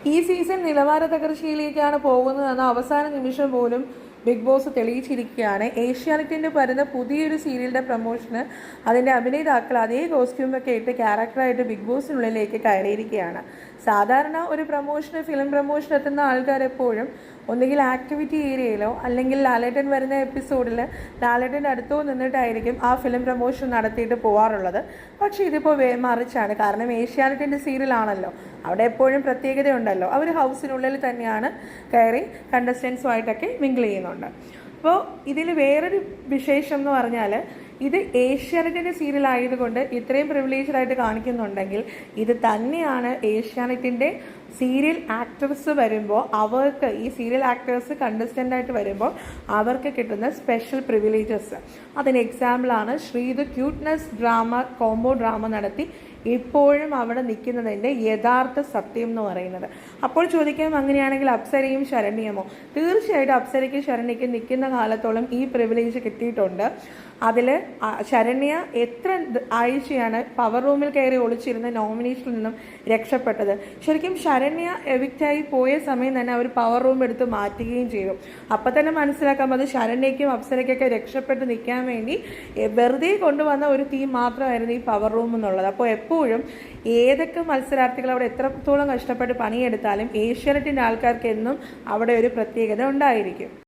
ഈ സീസൺ നിലവാര തകർച്ചയിലേക്കാണ് പോകുന്നതെന്ന് അവസാന നിമിഷം പോലും ബിഗ് ബോസ് തെളിയിച്ചിരിക്കുകയാണ്. ഏഷ്യാനെറ്റിൻ്റെ വരുന്ന പുതിയൊരു സീരിയലിൻ്റെ പ്രൊമോഷന് അതിൻ്റെ അഭിനേതാക്കൾ അതേ കോസ്റ്റ്യൂമൊക്കെ ഇട്ട് ക്യാരക്ടറായിട്ട് ബിഗ് ബോസിനുള്ളിലേക്ക് കയറിയിരിക്കുകയാണ്. സാധാരണ ഒരു പ്രൊമോഷന് ഫിലിം പ്രൊമോഷൻ എത്തുന്ന ആൾക്കാരെപ്പോഴും ഒന്നുകിൽ ആക്ടിവിറ്റി ഏരിയയിലോ അല്ലെങ്കിൽ ലാലേട്ടൻ വരുന്ന എപ്പിസോഡിൽ ലാലേട്ടൻ്റെ അടുത്തോ നിന്നിട്ടായിരിക്കും ആ ഫിലിം പ്രൊമോഷൻ നടത്തിയിട്ട് പോകാറുള്ളത്. പക്ഷേ ഇതിപ്പോൾ മറിച്ചാണ്. കാരണം ഏഷ്യാനെറ്റിൻ്റെ സീരിയലാണല്ലോ, അവിടെ എപ്പോഴും പ്രത്യേകതയുണ്ടല്ലോ. അവർ ഹൗസിനുള്ളിൽ തന്നെയാണ് കയറി കണ്ടസ്റ്റൻസുമായിട്ടൊക്കെ മിങ്കിൾ ചെയ്യുന്നുണ്ട്. അപ്പോൾ ഇതിൽ വേറൊരു വിശേഷം എന്ന് പറഞ്ഞാൽ, ഇത് ഏഷ്യാനെറ്റിൻ്റെ സീരിയൽ ആയതുകൊണ്ട് ഇത്രയും പ്രിവിലേജ്ഡായിട്ട് കാണിക്കുന്നുണ്ടെങ്കിൽ ഇത് തന്നെയാണ് ഏഷ്യാനെറ്റിൻ്റെ സീരിയൽ ആക്ടേഴ്സ് വരുമ്പോൾ അവർക്ക്, ഈ സീരിയൽ ആക്ടേഴ്സ് കണ്ടസ്റ്റൻ്റായിട്ട് വരുമ്പോൾ അവർക്ക് കിട്ടുന്ന സ്പെഷ്യൽ പ്രിവിലേജസ്. അതിന് എക്സാമ്പിളാണ് Sreethu cuteness drama combo drama നടത്തി ഇപ്പോഴും അവിടെ നിൽക്കുന്നതിൻ്റെ യഥാർത്ഥ സത്യം എന്ന് പറയുന്നത്. അപ്പോൾ ചോദിക്കാം, അങ്ങനെയാണെങ്കിൽ അപ്സരയും ശരണ്യമോ? തീർച്ചയായിട്ടും അപ്സരയ്ക്കും ശരണ്യയ്ക്കും നിൽക്കുന്ന കാലത്തോളം ഈ പ്രിവിലേജ് കിട്ടിയിട്ടുണ്ട്. അതിൽ ശരണ്യ എത്ര ആഴ്ചയാണ് പവർ റൂമിൽ കയറി ഒളിച്ചിരുന്ന നോമിനേഷനിൽ നിന്നും രക്ഷപ്പെട്ടത്. ശരിക്കും ശരണ്യ എവിക്റ്റായി പോയ സമയം തന്നെ അവർ പവർ റൂം എടുത്ത് മാറ്റുകയും ചെയ്തു. അപ്പം തന്നെ മനസ്സിലാക്കാം അത് ശരണ്യയ്ക്കും അപ്സരയ്ക്കൊക്കെ രക്ഷപ്പെട്ട് നിൽക്കാൻ വേണ്ടി വെറുതെ കൊണ്ടുവന്ന ഒരു ടീം മാത്രമായിരുന്നു ഈ പവർ റൂം എന്നുള്ളത്. അപ്പോൾ എപ്പോഴും ഏതൊക്കെ മത്സരാർത്ഥികൾ അവിടെ എത്രത്തോളം കഷ്ടപ്പെട്ട് പണിയെടുത്താലും ഏഷ്യാനെറ്റിൻ്റെ ആൾക്കാർക്ക് എന്നും അവിടെ ഒരു പ്രത്യേകത ഉണ്ടായിരിക്കും.